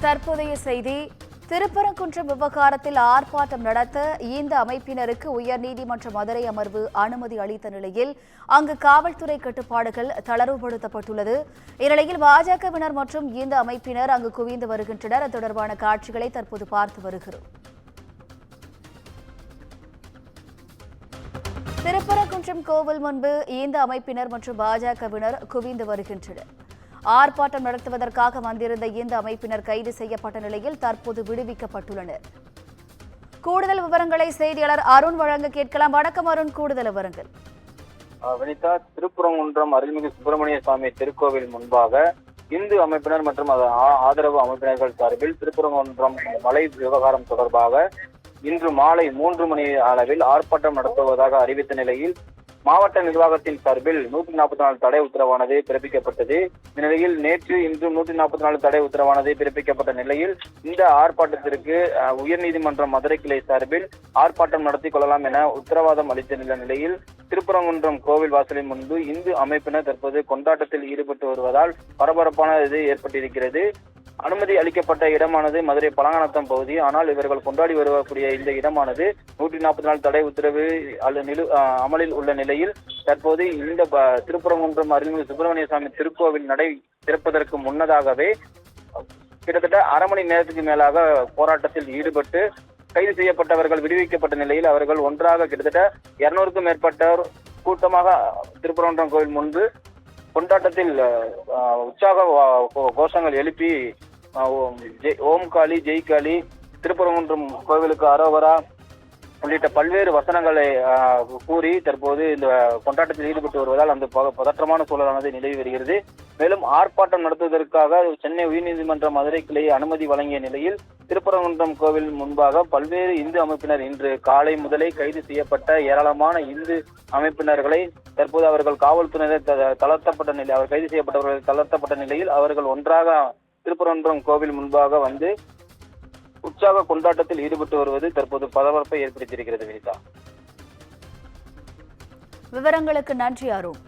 தற்போதைய செய்தி. திருப்பரங்குன்றம் விவகாரத்தில் ஆர்ப்பாட்டம் நடத்த இந்த அமைப்பினருக்கு உயர்நீதிமன்ற மதுரை அமர்வு அனுமதி அளித்த நிலையில் அங்கு காவல்துறை கட்டுப்பாடுகள் தளர்வுபடுத்தப்பட்டுள்ளது. இந்நிலையில் பாஜகவினர் மற்றும் இந்த அமைப்பினர் அங்கு குவிந்து வருகின்றனர். அது தொடர்பான காட்சிகளை தற்போது பார்த்து வருகிறோம். திருப்பரங்குன்றம் கோவில் முன்பு இந்த அமைப்பினர் மற்றும் பாஜகவினர் குவிந்து வருகின்றனர். ஆர்ப்பாட்டம் நடத்துவதற்காக வந்திருந்த இந்த அமைப்பினர் கைது செய்யப்பட்ட நிலையில் தற்போது விடுவிக்கப்பட்டுள்ளனர். கூடுதல் விவரங்களை செய்தியாளர் அருண் வழங்க கேட்கலாம். வணக்கம் அருண், கூடுதல் விவரங்கள். வினிதா, திருப்பரங்குன்றம் அருள்மிகு சுப்பிரமணிய சுவாமி திருக்கோவில் முன்பாக இந்து அமைப்பினர் மற்றும் ஆதரவு அமைப்பினர்கள் சார்பில் திருப்பரங்குன்றம் மலை விவகாரம் தொடர்பாக இன்று மாலை 3 மணி அளவில் ஆர்ப்பாட்டம் நடத்துவதாக அறிவித்த நிலையில் மாவட்ட நிர்வாகத்தின் சார்பில் 144 தடை உத்தரவானது பிறப்பிக்கப்பட்டது. இந்நிலையில் நேற்று இன்று 144 தடை உத்தரவானது பிறப்பிக்கப்பட்ட நிலையில் இந்த ஆர்ப்பாட்டத்திற்கு உயர்நீதிமன்றம் மதுரை கிளை சார்பில் ஆர்ப்பாட்டம் நடத்தி கொள்ளலாம் என உத்தரவாதம் அளித்த நிலையில் திருப்பரங்குன்றம் கோவில் வாசலின் முன்பு இந்து அமைப்பினர் தற்போது கொண்டாட்டத்தில் ஈடுபட்டு வருவதால் பரபரப்பான இது ஏற்பட்டிருக்கிறது. அனுமதி அளிக்கப்பட்ட இடமானது மதுரை பழங்கானத்தம் பகுதி. ஆனால் இவர்கள் கொண்டாடி வரக்கூடிய இந்த இடமானது 144 தடை உத்தரவு அமலில் உள்ள நிலையில் தற்போது இந்த திருப்பரங்குன்றம் அருள்மிகு சுப்பிரமணிய சுவாமி திருக்கோவில் நடை திறப்பதற்கு முன்னதாகவே கிட்டத்தட்ட அரை மணி நேரத்துக்கு மேலாக போராட்டத்தில் ஈடுபட்டு கைது செய்யப்பட்டவர்கள் விடுவிக்கப்பட்ட நிலையில் அவர்கள் ஒன்றாக கிட்டத்தட்ட 200க்கும் மேற்பட்டவர் கூட்டமாக திருப்பரங்குன்றம் கோவில் முன்பு கொண்டாட்டத்தில் உற்சாக கோஷங்கள் எழுப்பி ஓம் காளி, ஜெய் காளி, திருப்பரங்குன்றம் கோவிலுக்கு அரோகரா உள்ளிட்ட பல்வேறு வசனங்களை கூறி தற்போது இந்த கொண்டாட்டத்தில் ஈடுபட்டு வருவதால் அந்த பதற்றமான சூழலானது நிலவி வருகிறது. மேலும் ஆர்ப்பாட்டம் நடத்துவதற்காக சென்னை உயர்நீதிமன்ற மதுரை கிளை அனுமதி வழங்கிய நிலையில் திருப்பரங்குன்றம் கோவில் முன்பாக பல்வேறு இந்து அமைப்பினர் இன்று காலை முதலே கைது செய்யப்பட்ட ஏராளமான இந்து அமைப்பினர்களை தற்போது அவர்கள் காவல்துறையினர் தளர்த்தப்பட்ட நிலை அவர் கைது செய்யப்பட்டவர்கள் தளர்த்தப்பட்ட நிலையில் அவர்கள் ஒன்றாக திருப்பரங்குன்றம் கோவில் முன்பாக வந்து உற்சாக கொண்டாட்டத்தில் ஈடுபட்டு வருவது தற்போது பரபரப்பை ஏற்படுத்தியிருக்கிறது. வினிதா, விவரங்களுக்கு நன்றி அருண்.